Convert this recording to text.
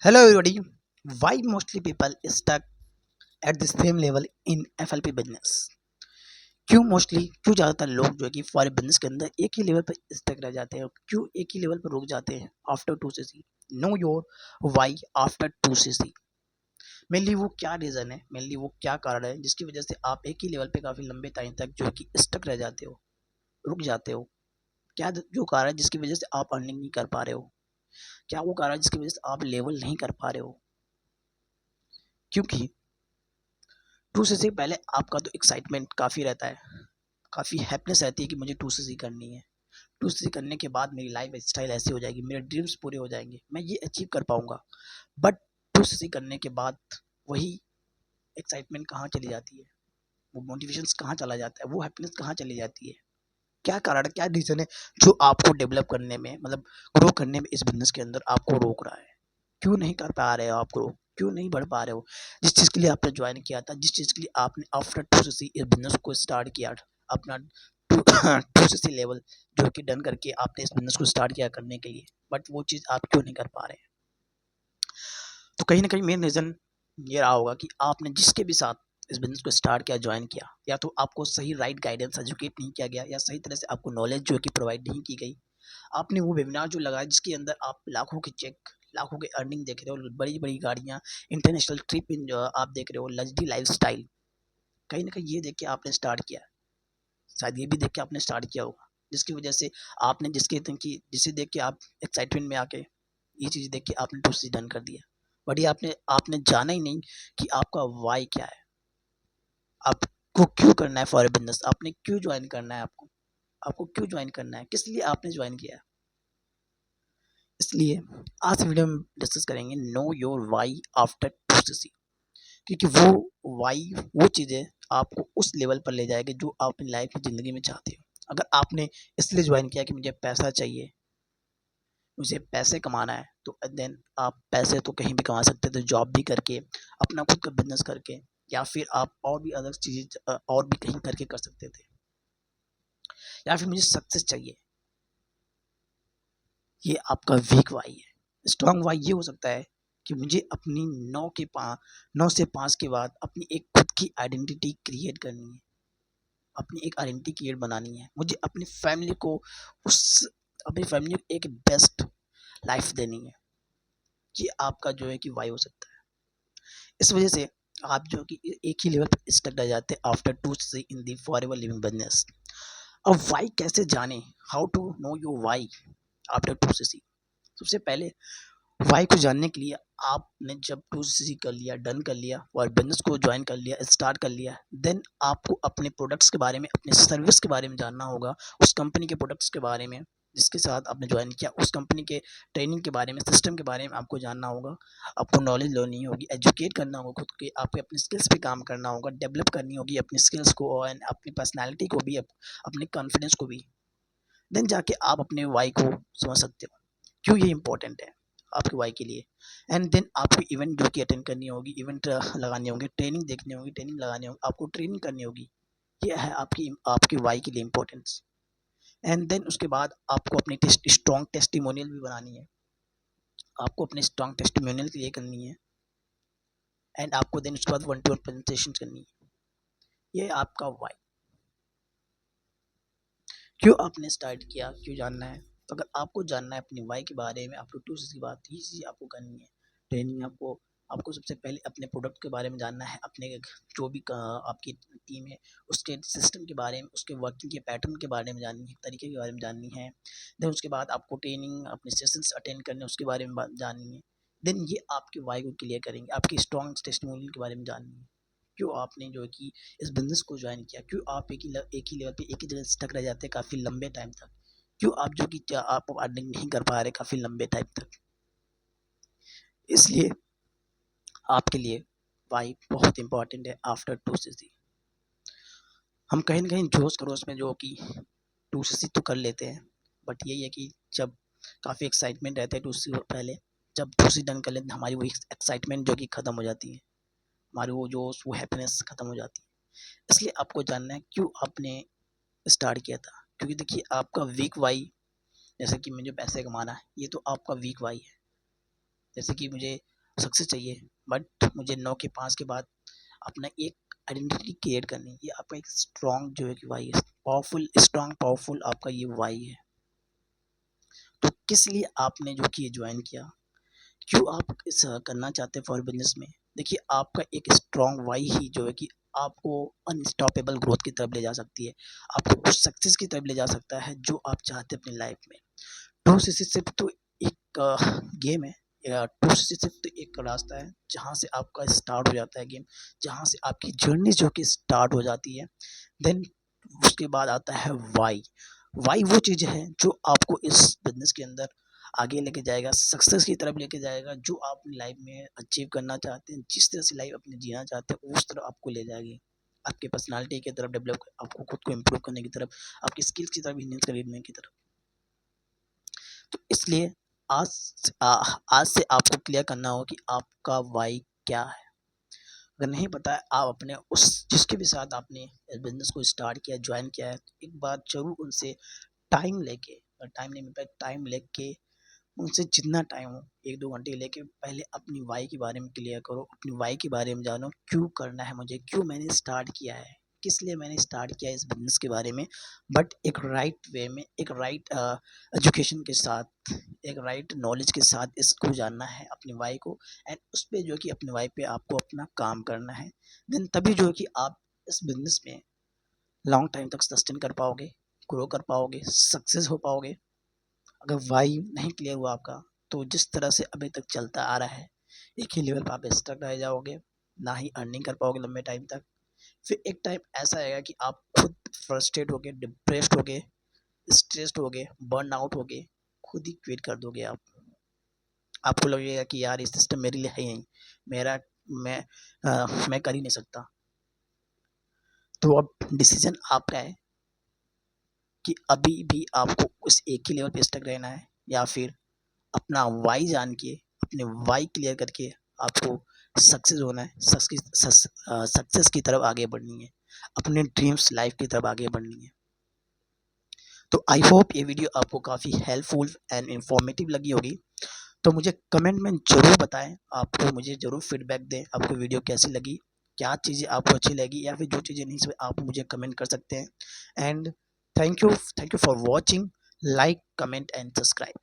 Hello everybody. Why mostly people stuck at the same level in FLP business? क्यों ज़्यादातर लोग जो है कि फॉरेन बिजनेस के अंदर एक ही लेवल पर स्टक रह जाते हैं? क्यों एक ही लेवल पर रुक जाते हैं after 2cc? Know your why after 2cc। Mainly वो क्या रीज़न है, मेनली वो क्या कारण है जिसकी वजह से आप एक ही लेवल पे काफ़ी लंबे टाइम तक जो है कि स्टक रह जाते हो, रुक जाते हो? क्या जो कारण है जिसकी वजह से आप अर्निंग नहीं कर पा रहे हो? क्या वो कारण है जिसकी वजह से आप लेवल नहीं कर पा रहे हो? क्योंकि 2cc पहले आपका तो एक्साइटमेंट काफ़ी रहता है, काफ़ी हैप्पीनेस रहती है कि मुझे 2cc करनी है। 2cc करने के बाद मेरी लाइफ स्टाइल ऐसी हो जाएगी, मेरे ड्रीम्स पूरे हो जाएंगे, मैं ये अचीव कर पाऊंगा। बट 2cc करने के बाद वही एक्साइटमेंट कहाँ चली जाती है, वो मोटिवेशंस कहाँ चला जाता है, वो हैप्पीनेस कहाँ चली जाती है? क्या कारण, क्या रीज़न है जो आपको डेवलप करने में, मतलब ग्रो करने में इस बिजनेस के अंदर आपको रोक रहा है? क्यों नहीं कर पा रहे हो आप ग्रो? क्यों नहीं बढ़ पा रहे हो? जिस चीज़ के लिए आपने ज्वाइन किया था, जिस चीज़ के लिए आपने आफ्टर 2cc इस बिजनेस को स्टार्ट किया, अपना 2cc लेवल जो कि डन करके आपने इस बिजनेस को स्टार्ट किया करने के लिए, बट वो चीज़ आप क्यों नहीं कर पा रहे हैं? तो कहीं ना कहीं मेन रीज़न ये रहा होगा कि आपने जिसके भी साथ इस बिजनेस को स्टार्ट किया, ज्वाइन किया, या तो आपको सही राइट गाइडेंस एजुकेट नहीं किया गया, या सही तरह से आपको नॉलेज जो है कि प्रोवाइड नहीं की गई। आपने वो वेबिनार जो लगाया जिसके अंदर आप लाखों के चेक, लाखों के अर्निंग देख रहे हो, बड़ी बड़ी गाड़ियाँ, इंटरनेशनल ट्रिप आप देख रहे हो, लग्जरी लाइफ स्टाइल, कहीं ना कहीं ये देख के आपने स्टार्ट किया, शायद ये भी देख के आपने स्टार्ट किया होगा, जिसकी वजह से आपने जिसे देख के आप एक्साइटमेंट में आके ये चीज़ देख के आपने दूसरी डन कर दिया। बट ये आपने आपने जाना ही नहीं कि आपका वाई क्या है, आपको क्यों करना है फॉर बिजनेस, आपने क्यों ज्वाइन करना है, आपको आपको क्यों ज्वाइन करना है, किस लिए आपने ज्वाइन किया है? इसलिए आज वीडियो में डिस्कस करेंगे no your why after 2cc, क्योंकि वो वाई, वो चीज़ें आपको उस लेवल पर ले जाएगी जो आप अपनी लाइफ में ज़िंदगी में चाहते हो। अगर आपने इसलिए ज्वाइन किया कि मुझे पैसा चाहिए, मुझे पैसे कमाना है, तो देन आप पैसे तो कहीं भी कमा सकते थे, जॉब भी करके, अपना खुद का बिजनेस करके, या फिर आप और भी अदर चीज़ें और भी कहीं करके कर सकते थे। या फिर मुझे सक्सेस चाहिए, ये आपका वीक वाई है। स्ट्रॉन्ग वाई ये हो सकता है कि मुझे अपनी 9 से 5 के बाद अपनी एक खुद की आइडेंटिटी क्रिएट करनी है, अपनी एक आइडेंटिटी क्रिएट बनानी है, मुझे अपनी फैमिली को उस अपनी फैमिली को एक बेस्ट लाइफ देनी है। ये आपका जो है कि वाई हो सकता है। इस वजह से आप जो कि एक ही लेवल पर स्टक रह जाते हैं after 2cc in the forever living business. अब वाई कैसे जाने, how to know your why after 2cc? सबसे पहले वाई को जानने के लिए आपने जब 2cc कर लिया, डन कर लिया और बिजनेस को ज्वाइन कर लिया, स्टार्ट कर लिया, देन आपको अपने प्रोडक्ट्स के बारे में, अपने सर्विस के बारे में जानना होगा, उस कंपनी के प्रोडक्ट्स के बारे में जिसके साथ आपने ज्वाइन किया, उस कंपनी के ट्रेनिंग के बारे में, सिस्टम के बारे में आपको जानना होगा, आपको नॉलेज लेनी होगी, एजुकेट करना होगा खुद के, आपको अपने स्किल्स पे काम करना होगा, डेवलप करनी होगी अपनी स्किल्स को और अपनी पर्सनैलिटी को भी, अपने कॉन्फिडेंस को भी। देन जाके आप अपने वाई को समझ सकते हो क्यों ये इंपॉर्टेंट है आपके वाई के लिए। एंड देन आपको इवेंट जो कि अटेंड करनी होगी, इवेंट लगाने होंगे, ट्रेनिंग देखनी होगी, ट्रेनिंग लगानी होगी, आपको ट्रेनिंग करनी होगी। ये है आपकी आपके वाई के लिए इंपॉर्टेंस। एंड देन उसके बाद आपको अपनी स्ट्रॉन्ग टेस्टिमोनियल भी बनानी है, आपको अपने स्ट्रॉन्ग टेस्टिमोनियल क्रिएट करनी है। एंड आपको देन उसके बाद 1-to-1 प्रेजेंटेशन करनी है। ये आपका वाई, क्यों आपने स्टार्ट किया, क्यों जानना है? तो अगर आपको जानना है अपनी वाई के बारे में, आपको 2cc की बात, ये चीज़ आपको करनी है। ट्रेनिंग आपको आपको सबसे पहले अपने प्रोडक्ट के बारे में जानना है, अपने जो भी आपकी टीम है उसके सिस्टम के बारे में, उसके वर्किंग के पैटर्न के बारे में जाननी है, तरीके के बारे में जाननी है। देन उसके बाद आपको ट्रेनिंग, अपने सेशंस अटेंड करने, उसके बारे में जाननी है। देन ये आपके वाई को क्लियर करेंगे, आपकी स्ट्रॉन्ग टेस्टिमोनियल के बारे में जाननी है। क्यों आपने जो है कि इस बिजनेस को ज्वाइन किया, क्यों आप एक ही लेवल पे, एक ही जगह स्टक रह जाते हैं काफ़ी लंबे टाइम तक, क्यों आप जो कि आप अर्निंग नहीं कर पा रहे काफ़ी लंबे टाइम तक? इसलिए आपके लिए वाई बहुत इंपॉर्टेंट है आफ्टर 2cc। हम कहीं ना कहीं जोश खरोश में जो कि 2cc तो कर लेते हैं, बट यही है कि जब काफ़ी एक्साइटमेंट रहता है 2cc पहले, जब 2cc डन कर लेते हैं हमारी वो एक्साइटमेंट जो कि ख़त्म हो जाती है, हमारी वो जोश, वो हैप्पीनेस ख़त्म हो जाती है। इसलिए आपको जानना है क्यों आपने स्टार्ट किया था, क्योंकि देखिए आपका वीक वाई, जैसे कि मुझे पैसे कमाना है, ये तो आपका वीक वाई है। जैसे कि मुझे सक्सेस चाहिए, बट मुझे 9 के 5 के बाद अपना एक आइडेंटिटी क्रिएट करनी है। ये आपका एक स्ट्रॉन्ग जो है कि वाई है, पावरफुल आपका ये वाई है। तो किस लिए आपने जो कि ये ज्वाइन किया, क्यों आप इस करना चाहते हैं फॉर बिजनेस में? देखिए, आपका एक स्ट्रॉन्ग वाई ही जो है कि आपको अनस्टॉपेबल ग्रोथ की तरफ ले जा सकती है, आपको उस सक्सेस की तरफ ले जा सकता है जो आप चाहते हैं अपनी लाइफ में। टू सिर्फ तो एक गेम है, या टू सिर्फ तो एक रास्ता है जहाँ से आपका स्टार्ट हो जाता है गेम, जहाँ से आपकी जर्नी जो कि स्टार्ट हो जाती है। देन उसके बाद आता है वाई। वाई वो चीज़ है जो आपको इस बिजनेस के अंदर आगे लेके जाएगा, सक्सेस की तरफ लेके जाएगा, जो आप अपनी लाइफ में अचीव करना चाहते हैं, जिस तरह से लाइफ अपनी जीना चाहते हैं उस तरफ आपको ले जाएगी, आपके पर्सनालिटी की तरफ डेवलप, आपको खुद को इम्प्रूव करने की तरफ, आपकी स्किल्स की तरफ, इंडियंस खरीदने की तरफ। तो इसलिए आज से आपको क्लियर करना होगा कि आपका वाई क्या है। अगर नहीं पता है, आप अपने उस जिसके भी साथ आपने बिजनेस को स्टार्ट किया, ज्वाइन किया है, तो एक बार जरूर उनसे टाइम लेके, टाइम नहीं मिलता, टाइम लेके उनसे जितना टाइम हो, 1-2 घंटे लेके पहले अपनी वाई के बारे में क्लियर करो, अपनी वाई के बारे में जानो, क्यों करना है मुझे, क्यों मैंने स्टार्ट किया है, किस लिए मैंने स्टार्ट किया इस बिजनेस के बारे में। बट एक राइट वे में, एक राइट एजुकेशन के साथ, एक राइट नॉलेज के साथ इसको जानना है अपनी वाई को, एंड उस पर जो कि अपनी वाई पे आपको अपना काम करना है। देन तभी जो है कि आप इस बिजनेस में लॉन्ग टाइम तक सस्टेन कर पाओगे, ग्रो कर पाओगे, सक्सेस हो पाओगे। अगर वाई नहीं क्लियर हुआ आपका, तो जिस तरह से अभी तक चलता आ रहा है, एक ही लेवल पर आप स्टक रह जाओगे, ना ही अर्निंग कर पाओगे लंबे टाइम तक। फिर एक टाइम ऐसा आएगा कि आप खुद फ्रस्ट्रेट होगे, डिप्रेस्ड होगे, स्ट्रेस्ड होगे, बर्न आउट होगे, खुद ही क्विट कर दोगे आप। आपको लगेगा कि यार ये सिस्टम मेरे लिए है ही नहीं, मेरा मैं मैं कर ही नहीं सकता। तो अब डिसीजन आपका है कि अभी भी आपको उस एक ही लेवल पे स्टक रहना है, या फिर अपना वाई जान के, अपने वाई क्लियर करके आपको सक्सेस होना है, सक्सेस की तरफ आगे बढ़नी है, अपने ड्रीम्स लाइफ की तरफ आगे बढ़नी है। तो आई होप ये वीडियो आपको काफ़ी हेल्पफुल एंड इन्फॉर्मेटिव लगी होगी। तो मुझे कमेंट में ज़रूर बताएं, आपको मुझे ज़रूर फीडबैक दें, आपको वीडियो कैसी लगी, क्या चीज़ें आपको अच्छी लगी, या फिर जो चीज़ें नहीं समझ आप मुझे कमेंट कर सकते हैं। And thank you for watching, like, comment and subscribe.